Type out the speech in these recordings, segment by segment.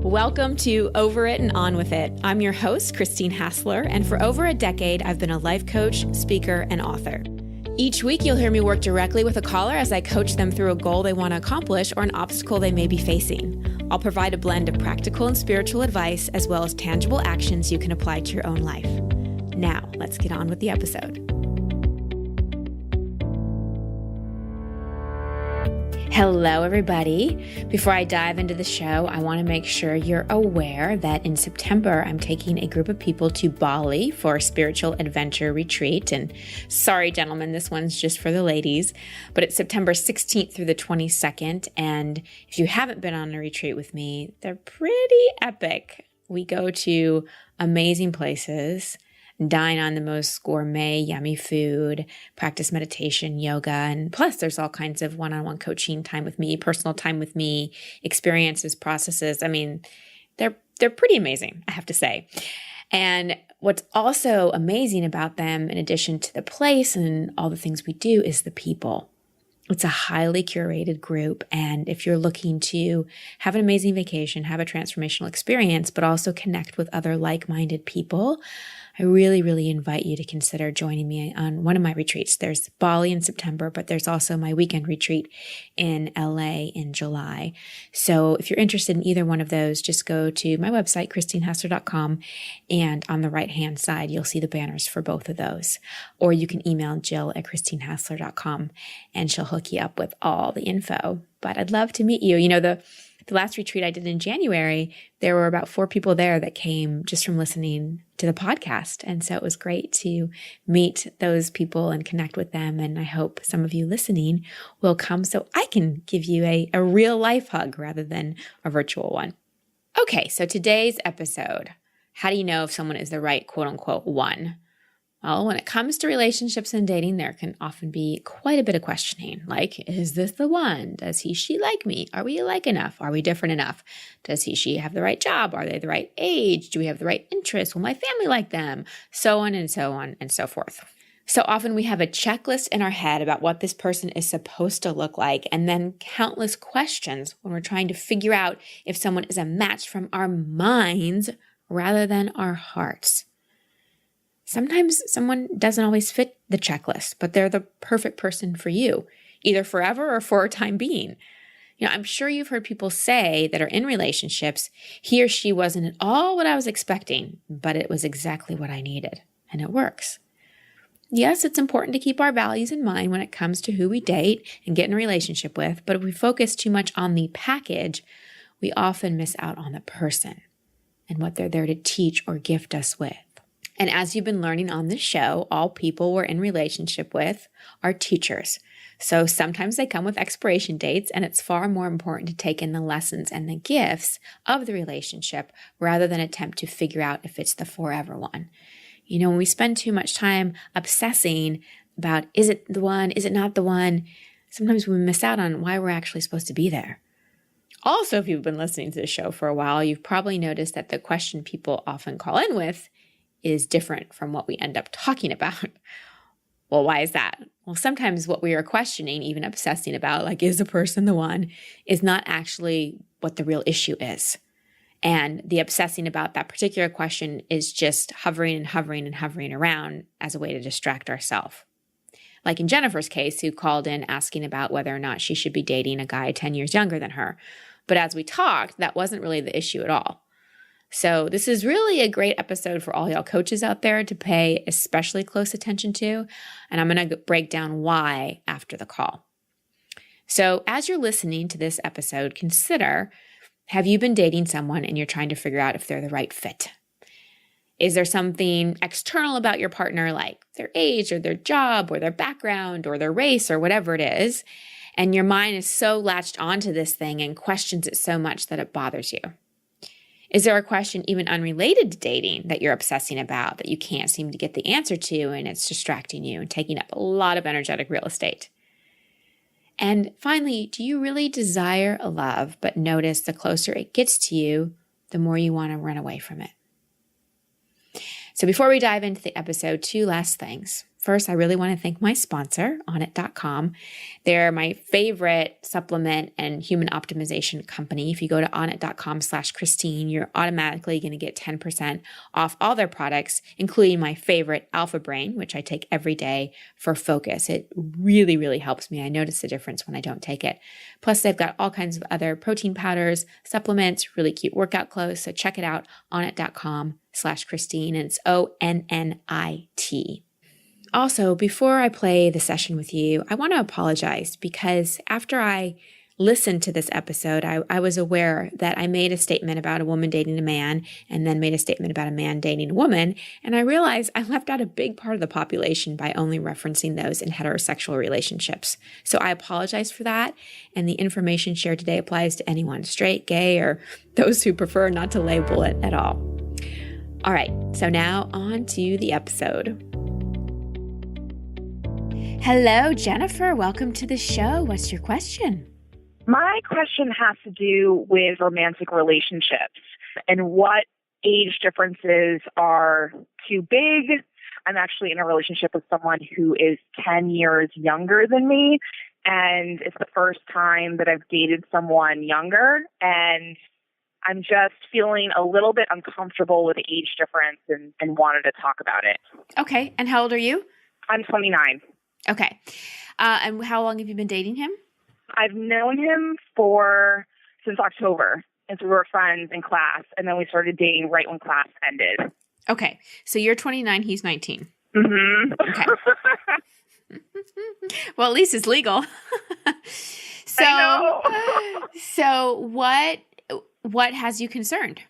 Welcome to Over It and On With It. I'm your host, Christine Hassler, and for over a decade, I've been a life coach, speaker, and author. Each week, you'll hear me work directly with a caller as I coach them through a goal they want to accomplish or an obstacle they may be facing. I'll provide a blend of practical and spiritual advice, as well as tangible actions you can apply to your own life. Now, let's get on with the episode. Hello, everybody. Before I dive into the show, I want to make sure you're aware that in September, I'm taking a group of people to Bali for a spiritual adventure retreat. And sorry, gentlemen, this one's just for the ladies, but it's September 16th through the 22nd. And if you haven't been on a retreat with me, they're pretty epic. We go to amazing places, dine on the most gourmet, yummy food, practice meditation, yoga, and plus there's all kinds of one-on-one coaching time with me, personal time with me, experiences, processes. I mean, they're pretty amazing, I have to say. And what's also amazing about them, in addition to the place and all the things we do, is the people. It's a highly curated group. And if you're looking to have an amazing vacation, have a transformational experience, but also connect with other like-minded people, I really, really invite you to consider joining me on one of my retreats. There's Bali in September, but there's also my weekend retreat in LA in July. So if you're interested in either one of those, just go to my website, christinehassler.com, and on the right-hand side, you'll see the banners for both of those. Or you can email jill@christinehassler.com, and she'll hook you up with all the info. But I'd love to meet you. You know, the last retreat I did in January, there were about 4 people there that came just from listening to the podcast. And so it was great to meet those people and connect with them. And I hope some of you listening will come so I can give you a real life hug rather than a virtual one. Okay, so today's episode, how do you know if someone is the right quote unquote one? Well, when it comes to relationships and dating, there can often be quite a bit of questioning. Like, is this the one? Does he, she like me? Are we alike enough? Are we different enough? Does he, she have the right job? Are they the right age? Do we have the right interests? Will my family like them? So on and so on and so forth. So often we have a checklist in our head about what this person is supposed to look like, and then countless questions when we're trying to figure out if someone is a match from our minds rather than our hearts. Sometimes someone doesn't always fit the checklist, but they're the perfect person for you, either forever or for a time being. You know, I'm sure you've heard people say that are in relationships, he or she wasn't at all what I was expecting, but it was exactly what I needed, and it works. Yes, it's important to keep our values in mind when it comes to who we date and get in a relationship with, but if we focus too much on the package, we often miss out on the person and what they're there to teach or gift us with. And as you've been learning on this show, all people we're in relationship with are teachers. So sometimes they come with expiration dates, and it's far more important to take in the lessons and the gifts of the relationship rather than attempt to figure out if it's the forever one. You know, when we spend too much time obsessing about, is it the one, is it not the one, sometimes we miss out on why we're actually supposed to be there. Also, if you've been listening to the show for a while, you've probably noticed that the question people often call in with is different from what we end up talking about. Well, why is that? Well, sometimes what we are questioning, even obsessing about, like, is a person the one, is not actually what the real issue is. And the obsessing about that particular question is just hovering and hovering and hovering around as a way to distract ourselves. Like in Jennifer's case, who called in asking about whether or not she should be dating a guy 10 years younger than her. But as we talked, that wasn't really the issue at all. So this is really a great episode for all y'all coaches out there to pay especially close attention to, and I'm going to break down why after the call. So as you're listening to this episode, consider, have you been dating someone and you're trying to figure out if they're the right fit? Is there something external about your partner, like their age or their job or their background or their race or whatever it is, and your mind is so latched onto this thing and questions it so much that it bothers you? Is there a question even unrelated to dating that you're obsessing about that you can't seem to get the answer to, and it's distracting you and taking up a lot of energetic real estate? And finally, do you really desire a love, but notice the closer it gets to you, the more you want to run away from it? So before we dive into the episode, 2 last things. first, I really want to thank my sponsor, Onnit.com. They're my favorite supplement and human optimization company. If you go to onnit.com/Christine, you're automatically going to get 10% off all their products, including my favorite Alpha Brain, which I take every day for focus. It really, really helps me. I notice the difference when I don't take it. Plus, they've got all kinds of other protein powders, supplements, really cute workout clothes. So check it out, onnit.com/Christine, and it's ONNIT. Also, before I play the session with you, I want to apologize because after I listened to this episode, I was aware that I made a statement about a woman dating a man and then made a statement about a man dating a woman. And I realized I left out a big part of the population by only referencing those in heterosexual relationships. So I apologize for that. And the information shared today applies to anyone, straight, gay, or those who prefer not to label it at all. All right, so now on to the episode. Hello, Jennifer. Welcome to the show. What's your question? My question has to do with romantic relationships and what age differences are too big. I'm actually in a relationship with someone who is 10 years younger than me, and it's the first time that I've dated someone younger, and I'm just feeling a little bit uncomfortable with the age difference and wanted to talk about it. Okay. And how old are you? I'm 29. Okay. And how long have you been dating him? I've known him since October. And so we were friends in class, and then we started dating right when class ended. Okay. So you're 29, he's 19. Mm-hmm. Okay. Well, at least it's legal. So what has you concerned?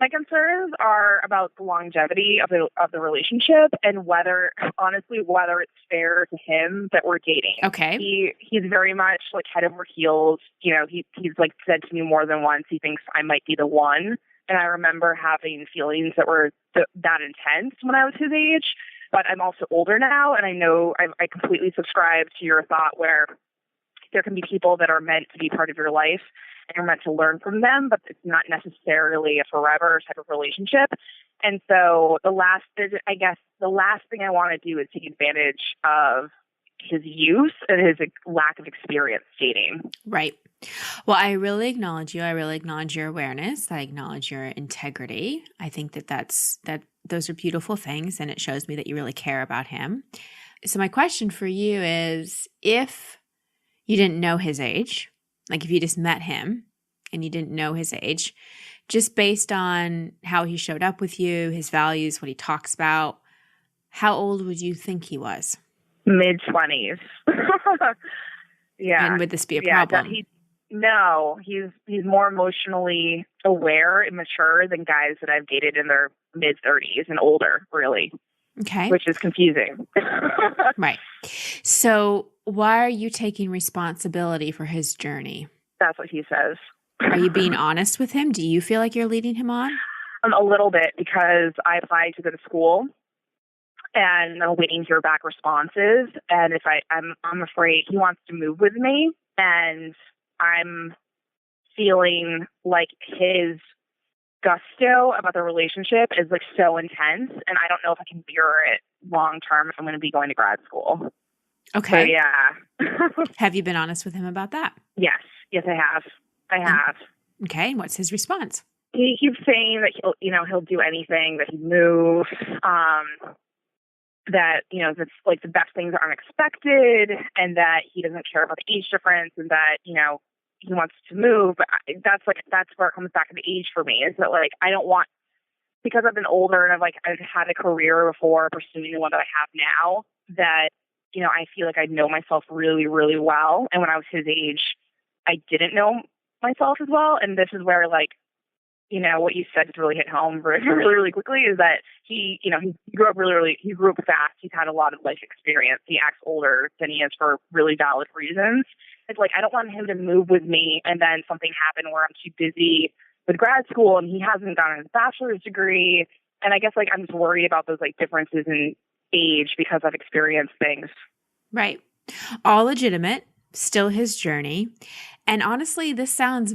My concerns are about the longevity of the relationship and whether it's fair to him that we're dating. Okay. He's very much like head over heels. You know, he's like said to me more than once he thinks I might be the one. And I remember having feelings that were that intense when I was his age. But I'm also older now, and I know I completely subscribe to your thought where there can be people that are meant to be part of your life and you're meant to learn from them, but it's not necessarily a forever type of relationship. And so the last thing I want to do is take advantage of his youth and his lack of experience dating. Right. Well, I really acknowledge you. I really acknowledge your awareness. I acknowledge your integrity. I think that those are beautiful things, and it shows me that you really care about him. So my question for you is, if you didn't know his age, like if you just met him and you didn't know his age, just based on how he showed up with you, his values, what he talks about, how old would you think he was? Mid-20s. Yeah. And would this be a problem? He's more emotionally aware and mature than guys that I've dated in their mid-30s and older, really. Okay. Which is confusing. Right. So why are you taking responsibility for his journey? That's what he says. Are you being honest with him? Do you feel like you're leading him on? A little bit, because I applied to go to school and I'm waiting to hear back responses. And if I'm afraid he wants to move with me, and I'm feeling like his gusto about the relationship is like so intense, and I don't know if I can bear it long term if I'm going to be going to grad school. Okay. So, yeah. Have you been honest with him about that? Yes, I have. Okay. And what's his response? He keeps saying that he'll do anything, that he'd move, that, that's like the best things are unexpected, and that he doesn't care about the age difference, and that, he wants to move. But that's where it comes back to the age for me, is that like, I don't want, because I've been older and I've had a career before pursuing the one that I have now, that, I feel like I know myself really, really well. And when I was his age, I didn't know myself as well. And this is where, like, what you said just really hit home really, really, really quickly, is that he grew up he grew up fast. He's had a lot of life experience. He acts older than he is for really valid reasons. It's like, I don't want him to move with me and then something happen where I'm too busy with grad school and he hasn't gotten his bachelor's degree. And I guess, like, I'm just worried about those, like, differences in age because I've experienced things. Right. All legitimate, still his journey. And honestly, this sounds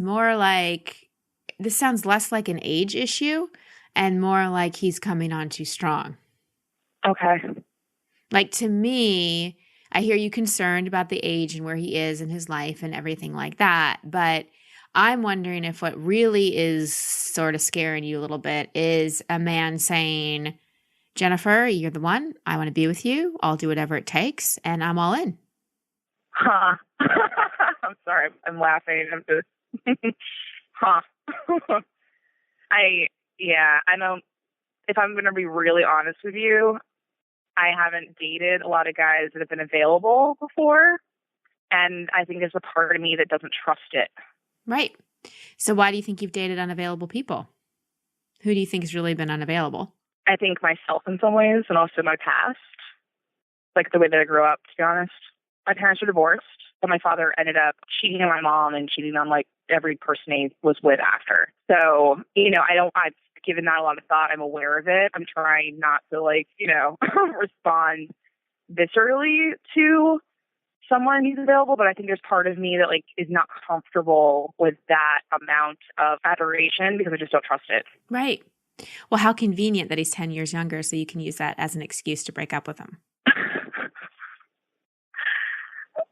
less like an age issue and more like he's coming on too strong. Okay. Like, to me, I hear you concerned about the age and where he is in his life and everything like that. But I'm wondering if what really is sort of scaring you a little bit is a man saying, Jennifer, you're the one. I want to be with you. I'll do whatever it takes, and I'm all in. Huh. I'm sorry. I'm laughing. I'm just, huh. I don't, if I'm going to be really honest with you, I haven't dated a lot of guys that have been available before. And I think there's a part of me that doesn't trust it. Right. So why do you think you've dated unavailable people? Who do you think has really been unavailable? I think myself in some ways, and also my past, like the way that I grew up, to be honest. My parents were divorced, but my father ended up cheating on my mom and cheating on like every person he was with after. So, I've given that a lot of thought. I'm aware of it. I'm trying not to respond viscerally to someone who's available, but I think there's part of me that like is not comfortable with that amount of adoration because I just don't trust it. Right. Well, how convenient that he's 10 years younger, so you can use that as an excuse to break up with him.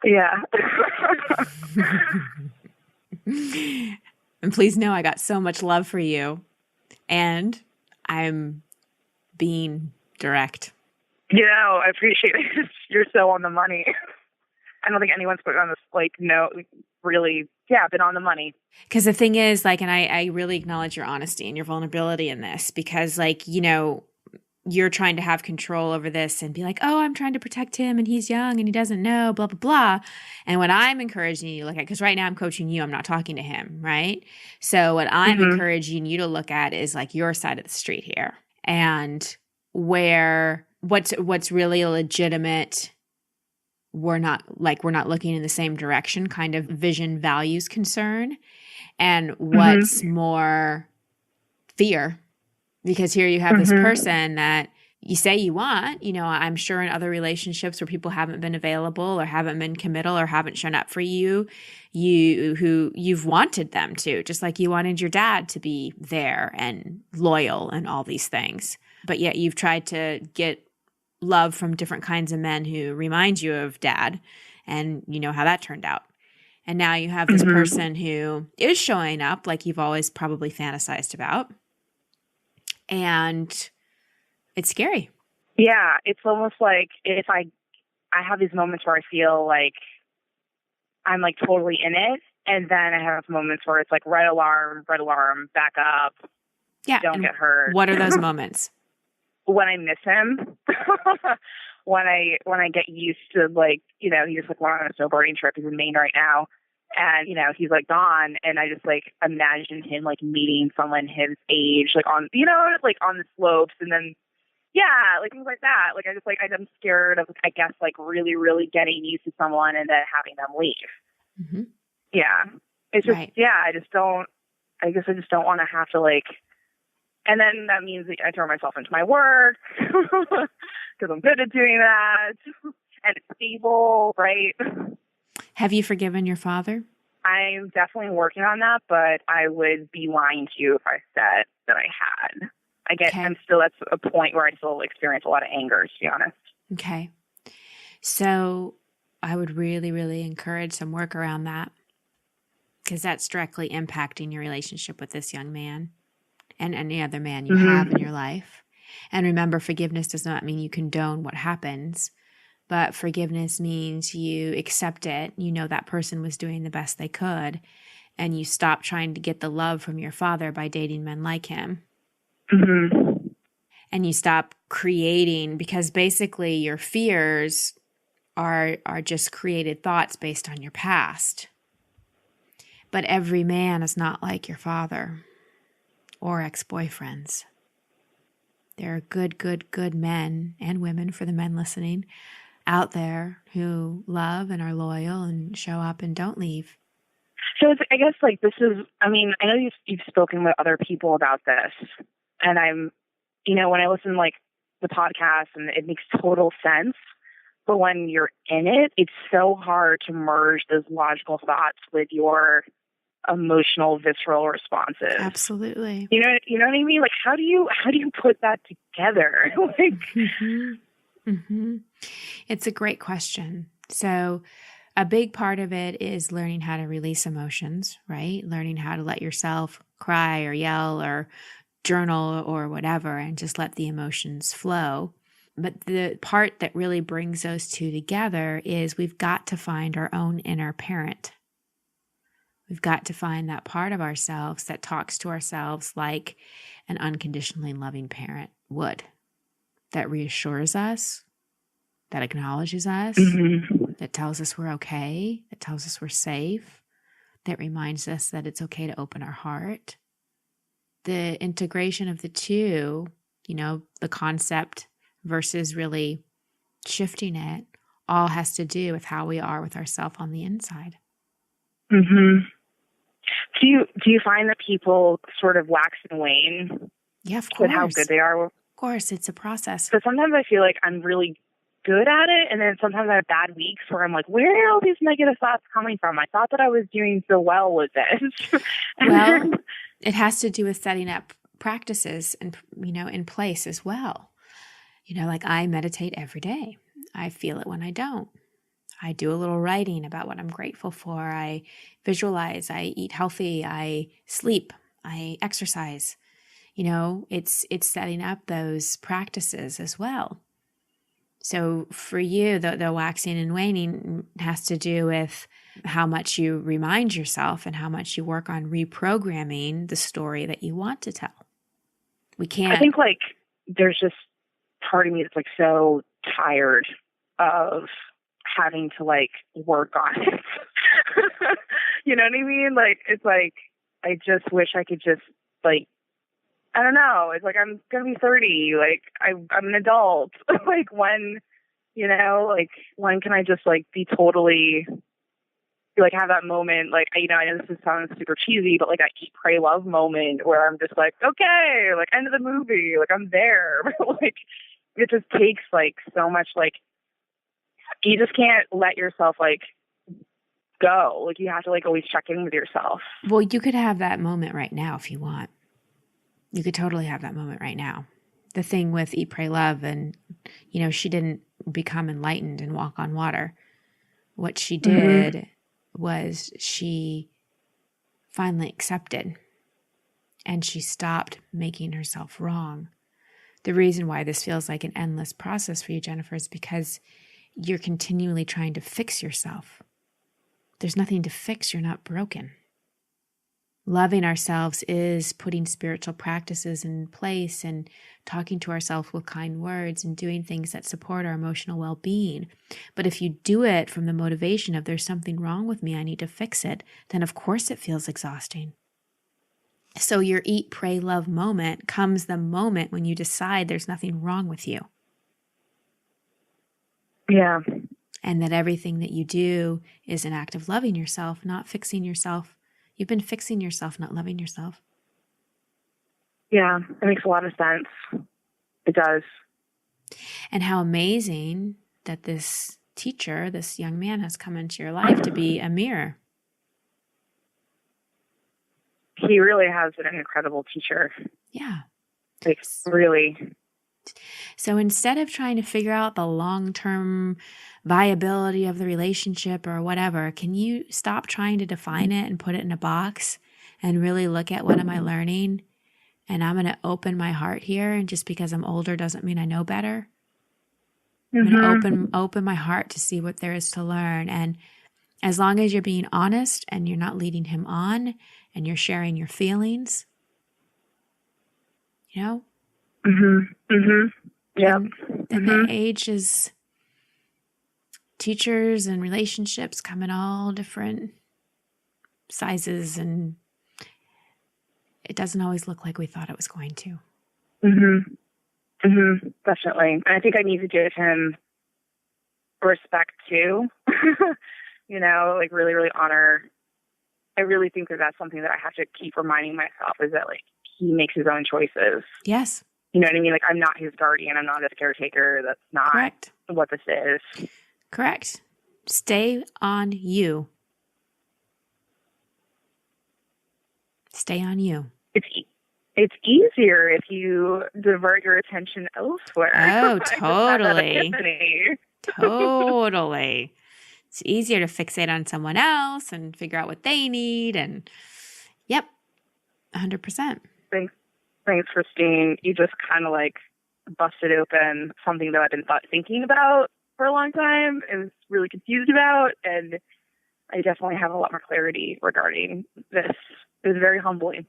Yeah. And please know I got so much love for you, and I'm being direct. I appreciate it. You're so on the money. I don't think anyone's put on this, been on the money. Because the thing is, and I really acknowledge your honesty and your vulnerability in this, because you're trying to have control over this and be like, oh, I'm trying to protect him and he's young and he doesn't know, blah, blah, blah. And what I'm encouraging you to look at, because right now I'm coaching you, I'm not talking to him, right? So what I'm encouraging you to look at is like your side of the street here, and what's really a legitimate, we're not looking in the same direction kind of vision, values, concern, and what's more fear. Because here you have this person that you say you want, I'm sure in other relationships where people haven't been available or haven't been committal or haven't shown up for you, you've wanted them to, just like you wanted your dad to be there and loyal and all these things. But yet you've tried to get love from different kinds of men who remind you of dad, and you know how that turned out. And now you have this person who is showing up like you've always probably fantasized about. And it's scary. Yeah, it's almost like if I have these moments where I feel like I'm like totally in it, and then I have moments where it's like red alarm, back up. Yeah, don't get hurt. What are those moments? When I miss him, when I get used to he's like going on a snowboarding trip. He's in Maine right now. And, he's like gone, and I just like imagine him like meeting someone his age, like on, on the slopes, and then, things like that. Like, I'm scared of, I guess, like really, really getting used to someone and then having them leave. Mm-hmm. Yeah. It's just, right. I just don't want to have to and then that means I throw myself into my work because I'm good at doing that, and it's stable, right? Have you forgiven your father? I'm definitely working on that, but I would be lying to you if I said that I had. I'm still at a point where I still experience a lot of anger, to be honest. Okay. So I would really, really encourage some work around that, because that's directly impacting your relationship with this young man and any other man you have in your life. And remember, forgiveness does not mean you condone what happens. But forgiveness means you accept it. You know that person was doing the best they could, and you stop trying to get the love from your father by dating men like him. Mm-hmm. And you stop creating, because basically your fears are just created thoughts based on your past. But every man is not like your father or ex-boyfriends. There are good men and women, for the men listening, out there who love and are loyal and show up and don't leave. So I guess this is, I know you've spoken with other people about this, and I'm, when I listen the podcast, and it makes total sense, but when you're in it, it's so hard to merge those logical thoughts with your emotional, visceral responses. Absolutely. You know what I mean? How do you put that together? Mm-hmm. It's a great question. So a big part of it is learning how to release emotions, right? Learning how to let yourself cry or yell or journal or whatever and just let the emotions flow. But the part that really brings those two together is we've got to find our own inner parent. We've got to find that part of ourselves that talks to ourselves like an unconditionally loving parent would, that reassures us, that acknowledges us, Mm-hmm. that tells us we're okay, that tells us we're safe, that reminds us that it's okay to open our heart. The integration of the two, the concept versus really shifting it, all has to do with how we are with ourselves on the inside. Mm-hmm. Do you find that people sort of wax and wane Yeah, of course. with how good they are? Of course, it's a process. So sometimes I feel like I'm really good at it, and then sometimes I have bad weeks where I'm like, where are all these negative thoughts coming from? I thought that I was doing so well with this. Well, it has to do with setting up practices and, in place as well. Like I meditate every day. I feel it when I don't. I do a little writing about what I'm grateful for. I visualize, I eat healthy, I sleep, I exercise. It's setting up those practices as well. So for you, the waxing and waning has to do with how much you remind yourself and how much you work on reprogramming the story that you want to tell. We can't. I think like there's just part of me that's like so tired of having to like work on it. You know what I mean? Like it's like I just wish I could just like I don't know. It's like I'm gonna be 30. Like I'm an adult. Like when when can I just like be totally like have that moment? Like I know this sounds super cheesy, but like that eat, pray, love moment where I'm just like, okay, like end of the movie, like I'm there. Like it just takes like so much. Like you just can't let yourself like go. Like you have to like always check in with yourself. Well, you could have that moment right now if you want. You could totally have that moment right now. The thing with Eat, Pray, Love, and, she didn't become enlightened and walk on water. What she did was she finally accepted and she stopped making herself wrong. The reason why this feels like an endless process for you, Jennifer, is because you're continually trying to fix yourself. There's nothing to fix. You're not broken. Loving ourselves is putting spiritual practices in place and talking to ourselves with kind words and doing things that support our emotional well-being. But if you do it from the motivation of there's something wrong with me, I need to fix it, then of course it feels exhausting. So your eat, pray, love moment comes the moment when you decide there's nothing wrong with you. Yeah. And that everything that you do is an act of loving yourself, not fixing yourself. You've been fixing yourself, not loving yourself. Yeah, it makes a lot of sense. It does. And how amazing that this teacher, this young man, has come into your life to be a mirror. He really has been an incredible teacher. Yeah. Like, really. So instead of trying to figure out the long-term viability of the relationship or whatever, can you stop trying to define it and put it in a box and really look at what am I learning? And I'm going to open my heart here. And just because I'm older doesn't mean I know better. I'm going to open my heart to see what there is to learn. And as long as you're being honest and you're not leading him on and you're sharing your feelings, Yeah. And the age is teachers and relationships come in all different sizes, and it doesn't always look like we thought it was going to. Definitely. And I think I need to give him respect too. Like really, really honor. I really think that that's something that I have to keep reminding myself is that like he makes his own choices. Yes. You know what I mean? Like I'm not his guardian. I'm not his caretaker. That's not Correct. what this is. Correct. Stay on you. Stay on you. It's It's easier if you divert your attention elsewhere. Oh, I just had that totally. epiphany. Totally. It's easier to fixate on someone else and figure out what they need. And yep, 100%. Thanks, Christine. You just kind of like busted open something that I've been thinking about for a long time and was really confused about. And I definitely have a lot more clarity regarding this. It was very humbling.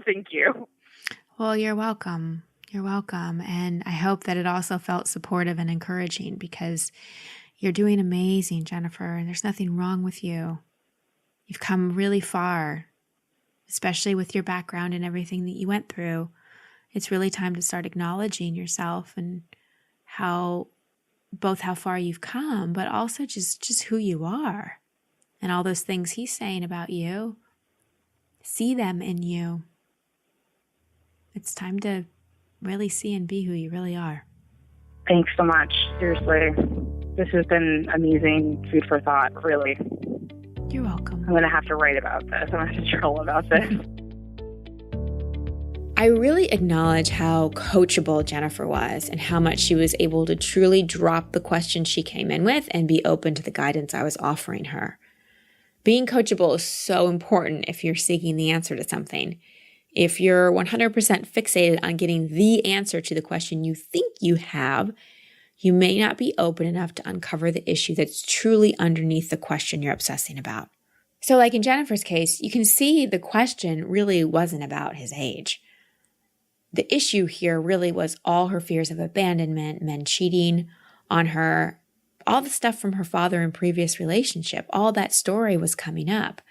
Thank you. Well, you're welcome. You're welcome. And I hope that it also felt supportive and encouraging, because you're doing amazing, Jennifer, and there's nothing wrong with you. You've come really far, especially with your background and everything that you went through. It's really time to start acknowledging yourself and how far you've come, but also just who you are and all those things he's saying about you. See them in you. It's time to really see and be who you really are. Thanks so much. Seriously. This has been amazing food for thought, really. You're welcome. I'm going to have to write about this. I'm going to have to journal about this. I really acknowledge how coachable Jennifer was and how much she was able to truly drop the questions she came in with and be open to the guidance I was offering her. Being coachable is so important if you're seeking the answer to something. If you're 100% fixated on getting the answer to the question you think you have, you may not be open enough to uncover the issue that's truly underneath the question you're obsessing about. So like in Jennifer's case, you can see the question really wasn't about his age. The issue here really was all her fears of abandonment, men cheating on her, all the stuff from her father in previous relationship. All that story was coming up.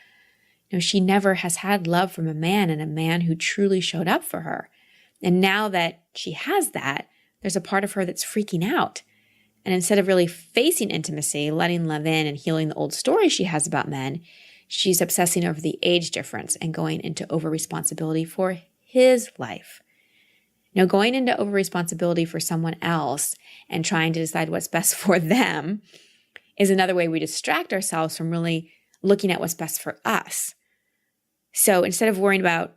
You know, she never has had love from a man, and a man who truly showed up for her. And now that she has that, there's a part of her that's freaking out. And instead of really facing intimacy, letting love in and healing the old story she has about men, she's obsessing over the age difference and going into over-responsibility for his life. Now, going into over-responsibility for someone else and trying to decide what's best for them is another way we distract ourselves from really looking at what's best for us. So instead of worrying about,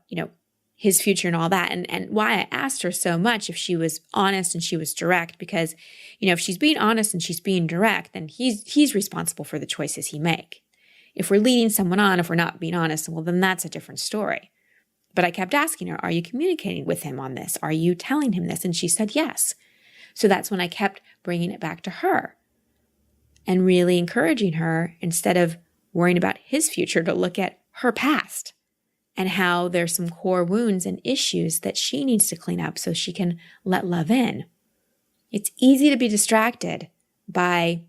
his future and all that, and why I asked her so much if she was honest and she was direct, because, if she's being honest and she's being direct, then he's responsible for the choices he make. If we're leading someone on, if we're not being honest, well, then that's a different story. But I kept asking her, are you communicating with him on this? Are you telling him this? And she said yes. So that's when I kept bringing it back to her and really encouraging her, instead of worrying about his future, to look at her past and how there's some core wounds and issues that she needs to clean up so she can let love in. It's easy to be distracted by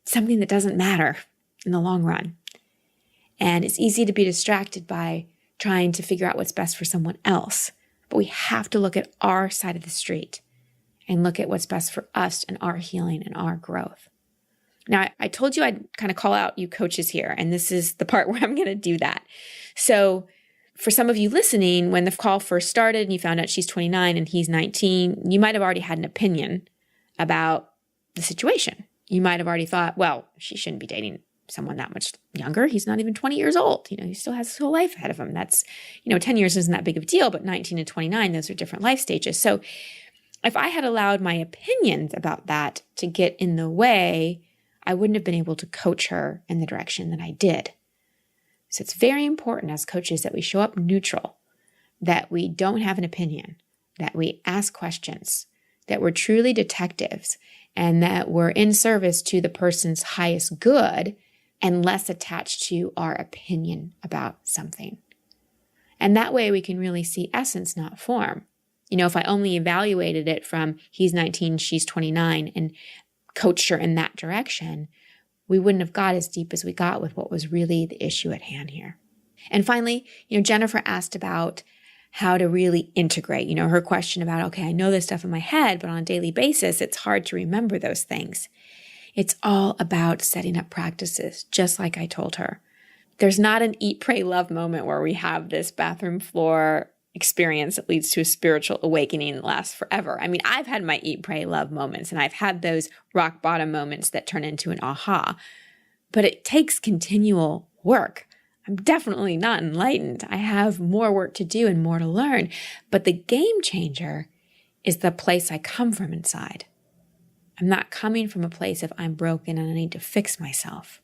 something that doesn't matter in the long run. And it's easy to be distracted by trying to figure out what's best for someone else. But we have to look at our side of the street and look at what's best for us and our healing and our growth. Now, I told you I'd kind of call out you coaches here, and this is the part where I'm going to do that. So for some of you listening, when the call first started and you found out she's 29 and he's 19, you might have already had an opinion about the situation. You might have already thought, well, she shouldn't be dating someone that much younger. He's not even 20 years old. He still has his whole life ahead of him. That's, 10 years isn't that big of a deal, but 19 and 29, those are different life stages. So if I had allowed my opinions about that to get in the way, I wouldn't have been able to coach her in the direction that I did. So it's very important as coaches that we show up neutral, that we don't have an opinion, that we ask questions, that we're truly detectives, and that we're in service to the person's highest good and less attached to our opinion about something. And that way we can really see essence, not form. If I only evaluated it from he's 19, she's 29, and coached her in that direction, we wouldn't have got as deep as we got with what was really the issue at hand here. And finally, Jennifer asked about how to really integrate, her question about, okay, I know this stuff in my head, but on a daily basis, it's hard to remember those things. It's all about setting up practices, just like I told her. There's not an eat, pray, love moment where we have this bathroom floor experience that leads to a spiritual awakening that lasts forever. I mean, I've had my eat, pray, love moments, and I've had those rock bottom moments that turn into an aha, but it takes continual work. I'm definitely not enlightened. I have more work to do and more to learn. But the game changer is the place I come from inside. I'm not coming from a place of I'm broken and I need to fix myself.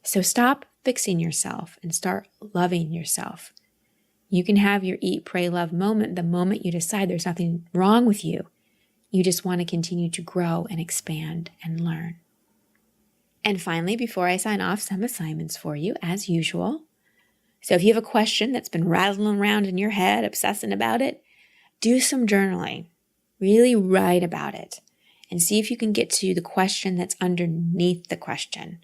So stop fixing yourself and start loving yourself. You can have your eat, pray, love moment the moment you decide there's nothing wrong with you. You just want to continue to grow and expand and learn. And finally, before I sign off, some assignments for you as usual. So if you have a question that's been rattling around in your head, obsessing about it, do some journaling. Really write about it and see if you can get to the question that's underneath the question.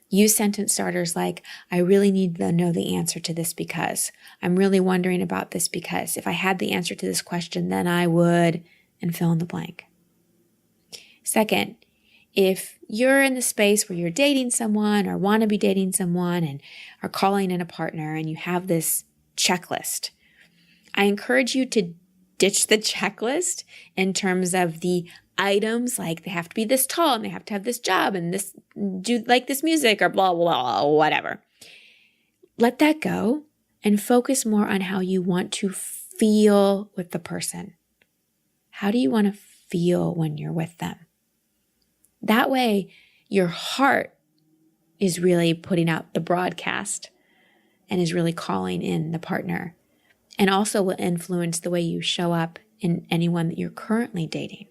Use sentence starters like, I really need to know the answer to this because. I'm really wondering about this because. If I had the answer to this question, then I would, and fill in the blank. Second, if you're in the space where you're dating someone or want to be dating someone and are calling in a partner and you have this checklist, I encourage you to ditch the checklist in terms of the items, like they have to be this tall and they have to have this job and this do like this music or blah, blah, blah, whatever. Let that go and focus more on how you want to feel with the person. How do you want to feel when you're with them? That way, your heart is really putting out the broadcast and is really calling in the partner, and also will influence the way you show up in anyone that you're currently dating.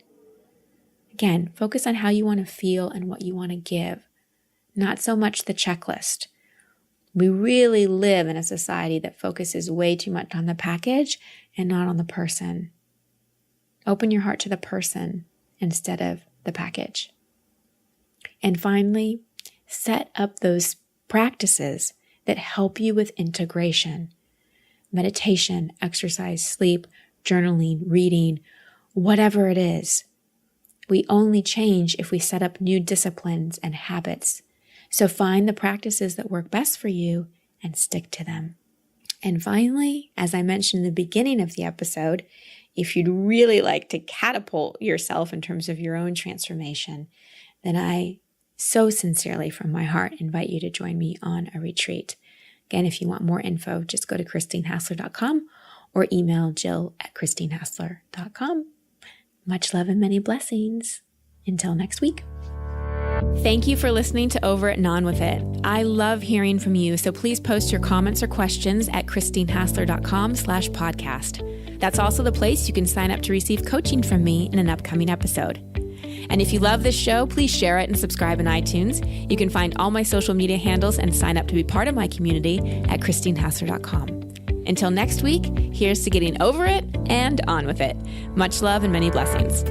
Again, focus on how you want to feel and what you want to give, not so much the checklist. We really live in a society that focuses way too much on the package and not on the person. Open your heart to the person instead of the package. And finally, set up those practices that help you with integration. Meditation, exercise, sleep, journaling, reading, whatever it is. We only change if we set up new disciplines and habits. So find the practices that work best for you and stick to them. And finally, as I mentioned in the beginning of the episode, if you'd really like to catapult yourself in terms of your own transformation, then I so sincerely from my heart invite you to join me on a retreat. Again, if you want more info, just go to christinehassler.com or email jill@christinehassler.com. Much love and many blessings. Until next week. Thank you for listening to Over It and On With It. I love hearing from you, so please post your comments or questions at christinehassler.com/podcast. That's also the place you can sign up to receive coaching from me in an upcoming episode. And if you love this show, please share it and subscribe in iTunes. You can find all my social media handles and sign up to be part of my community at christinehassler.com. Until next week, here's to getting over it and on with it. Much love and many blessings.